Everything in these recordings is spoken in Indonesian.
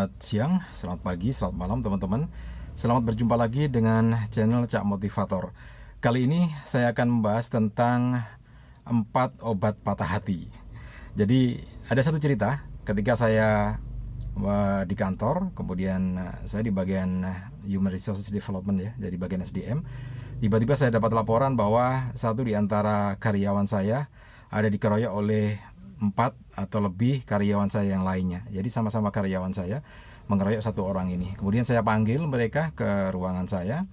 Selamat siang, selamat pagi, selamat malam teman-teman. Selamat berjumpa lagi dengan channel Cak Motivator. Kali ini saya akan membahas tentang 4 obat patah hati. Jadi ada satu cerita ketika saya di kantor, kemudian saya di bagian Human Resources Development ya, jadi bagian SDM. Tiba-tiba saya dapat laporan bahwa satu di antara karyawan saya ada dikeroyok oleh 4 atau lebih karyawan saya yang lainnya. Jadi sama-sama karyawan saya mengeroyok satu orang ini. Kemudian saya panggil mereka ke ruangan saya,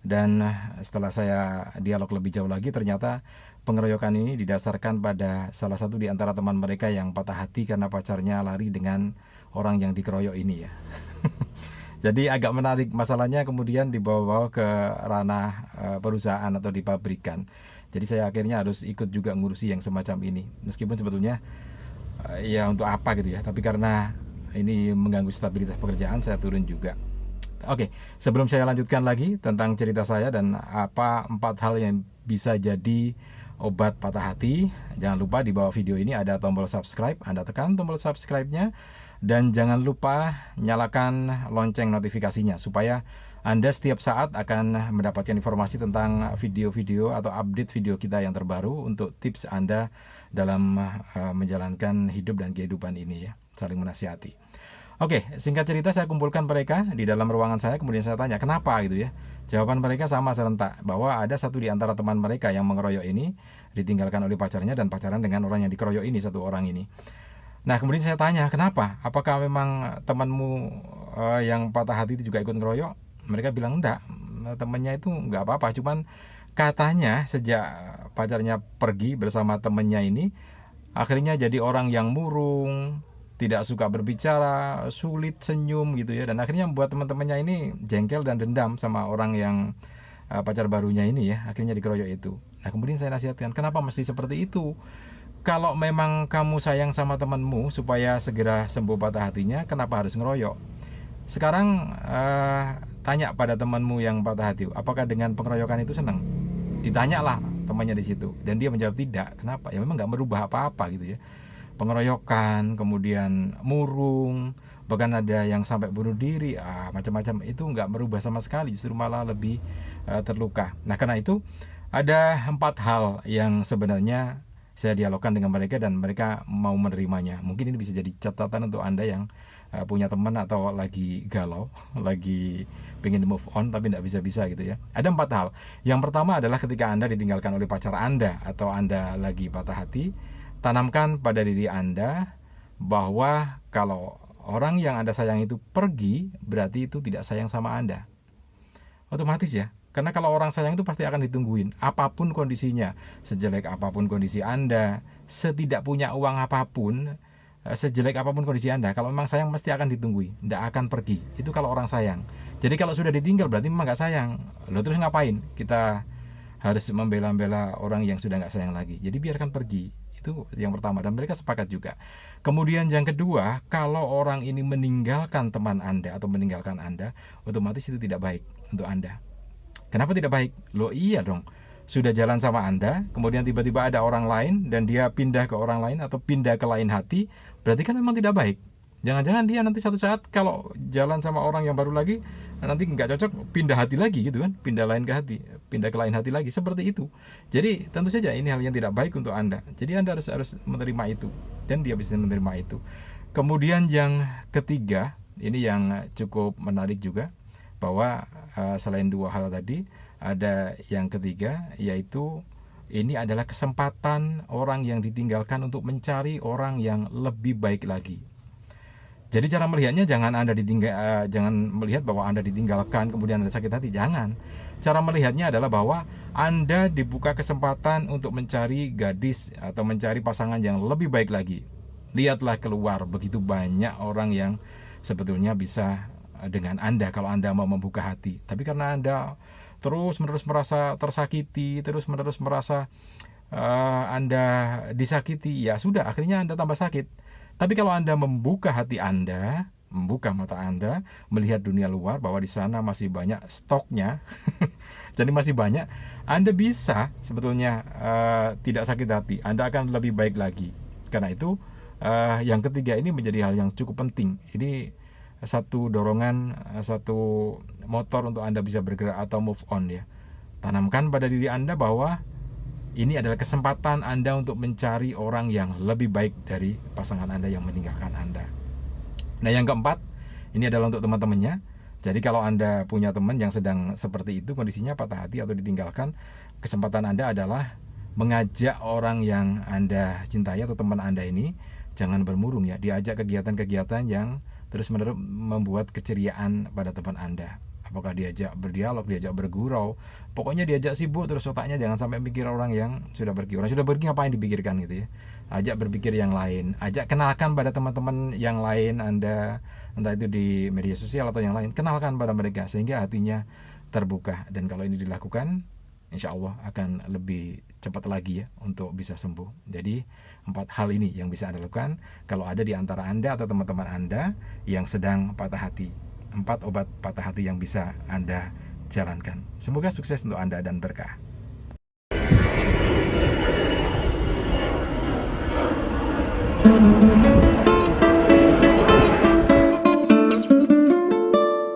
dan setelah saya dialog lebih jauh lagi, ternyata pengeroyokan ini didasarkan pada salah satu di antara teman mereka yang patah hati karena pacarnya lari dengan orang yang dikeroyok ini ya. Jadi agak menarik, masalahnya kemudian dibawa-bawa ke ranah perusahaan atau di pabrikan. Jadi saya akhirnya harus ikut juga ngurusi yang semacam ini. Meskipun sebetulnya ya untuk apa gitu ya. Tapi karena ini mengganggu stabilitas pekerjaan, saya turun juga. Oke, sebelum saya lanjutkan lagi tentang cerita saya dan apa 4 hal yang bisa jadi obat patah hati, jangan lupa di bawah video ini ada tombol subscribe. Anda tekan tombol subscribe-nya. Dan jangan lupa nyalakan lonceng notifikasinya supaya Anda setiap saat akan mendapatkan informasi tentang video-video atau update video kita yang terbaru untuk tips Anda dalam menjalankan hidup dan kehidupan ini ya, saling menasihati. Oke, singkat cerita saya kumpulkan mereka di dalam ruangan saya, kemudian saya tanya kenapa gitu ya. Jawaban mereka sama serentak, bahwa ada satu di antara teman mereka yang mengeroyok ini ditinggalkan oleh pacarnya dan pacaran dengan orang yang dikeroyok ini, satu orang ini. Nah, kemudian saya tanya, kenapa? Apakah memang temanmu yang patah hati itu juga ikut ngeroyok? Mereka bilang enggak, temannya itu enggak apa-apa. Cuman katanya sejak pacarnya pergi bersama temannya ini, akhirnya jadi orang yang murung, tidak suka berbicara, sulit senyum gitu ya. Dan akhirnya membuat teman-temannya ini jengkel dan dendam sama orang yang pacar barunya ini ya. Akhirnya dikeroyok itu. Nah, kemudian saya nasihatkan, kenapa mesti seperti itu? Kalau memang kamu sayang sama temanmu supaya segera sembuh patah hatinya, kenapa harus ngeroyok? Sekarang tanya pada temanmu yang patah hati, apakah dengan pengeroyokan itu senang? Ditanyalah temannya di situ, dan dia menjawab tidak. Kenapa? Ya memang nggak merubah apa-apa gitu ya. Pengeroyokan, kemudian murung, bahkan ada yang sampai bunuh diri, macam-macam itu nggak merubah sama sekali, justru malah lebih terluka. Nah, karena itu ada 4 hal yang sebenarnya saya dialogkan dengan mereka dan mereka mau menerimanya. Mungkin ini bisa jadi catatan untuk Anda yang punya teman atau lagi galau, lagi pengen move on tapi tidak bisa-bisa gitu ya. Ada 4 hal. Yang pertama adalah ketika Anda ditinggalkan oleh pacar Anda atau Anda lagi patah hati, tanamkan pada diri Anda bahwa kalau orang yang Anda sayang itu pergi, berarti itu tidak sayang sama Anda. Otomatis ya. Karena kalau orang sayang itu pasti akan ditungguin, apapun kondisinya, sejelek apapun kondisi Anda, setidak punya uang apapun, sejelek apapun kondisi Anda, kalau memang sayang pasti akan ditungguin, tidak akan pergi. Itu kalau orang sayang. Jadi kalau sudah ditinggal berarti memang nggak sayang. Loh, terus ngapain? Kita harus membela-bela orang yang sudah nggak sayang lagi. Jadi biarkan pergi. Itu yang pertama, dan mereka sepakat juga. Kemudian yang kedua, kalau orang ini meninggalkan teman Anda atau meninggalkan Anda, otomatis itu tidak baik untuk Anda. Kenapa tidak baik? Loh iya dong, sudah jalan sama Anda, kemudian tiba-tiba ada orang lain dan dia pindah ke orang lain atau pindah ke lain hati, berarti kan memang tidak baik. Jangan-jangan dia nanti satu saat kalau jalan sama orang yang baru lagi, nanti nggak cocok, pindah hati lagi gitu kan, pindah ke lain hati lagi, seperti itu. Jadi tentu saja ini hal yang tidak baik untuk Anda. Jadi Anda harus menerima itu, dan dia bisa menerima itu. Kemudian yang ketiga, ini yang cukup menarik juga, bahwa selain 2 hal tadi, ada yang ketiga, yaitu ini adalah kesempatan orang yang ditinggalkan untuk mencari orang yang lebih baik lagi. Jadi cara melihatnya jangan melihat bahwa Anda ditinggalkan kemudian Anda sakit hati, jangan. Cara melihatnya adalah bahwa Anda dibuka kesempatan untuk mencari gadis atau mencari pasangan yang lebih baik lagi. Lihatlah keluar, begitu banyak orang yang sebetulnya bisa dengan Anda kalau Anda mau membuka hati. Tapi karena Anda terus-menerus merasa tersakiti, terus-menerus merasa Anda disakiti, ya sudah, akhirnya Anda tambah sakit. Tapi kalau Anda membuka hati Anda, membuka mata Anda, melihat dunia luar bahwa di sana masih banyak stoknya, jadi masih banyak, Anda bisa sebetulnya tidak sakit hati, Anda akan lebih baik lagi. Karena itu yang ketiga ini menjadi hal yang cukup penting. Ini satu dorongan, satu motor untuk Anda bisa bergerak atau move on ya. Tanamkan pada diri Anda bahwa ini adalah kesempatan Anda untuk mencari orang yang lebih baik dari pasangan Anda yang meninggalkan Anda. Nah, yang keempat, ini adalah untuk teman-temannya. Jadi kalau Anda punya teman yang sedang seperti itu, kondisinya patah hati atau ditinggalkan, kesempatan Anda adalah mengajak orang yang Anda cintai atau teman Anda ini, jangan bermurung ya, diajak kegiatan-kegiatan yang terus-menerus membuat keceriaan pada teman Anda. Apakah diajak berdialog, diajak bergurau, pokoknya diajak sibuk terus otaknya, jangan sampai mikir orang yang sudah pergi. Orang sudah pergi ngapain dipikirkan gitu ya. Ajak berpikir yang lain, ajak kenalkan pada teman-teman yang lain Anda, entah itu di media sosial atau yang lain, kenalkan pada mereka sehingga hatinya terbuka. Dan kalau ini dilakukan, insya Allah akan lebih cepat lagi ya untuk bisa sembuh. Jadi 4 hal ini yang bisa Anda lakukan kalau ada di antara Anda atau teman-teman Anda yang sedang patah hati. 4 obat patah hati yang bisa Anda jalankan. Semoga sukses untuk Anda dan berkah.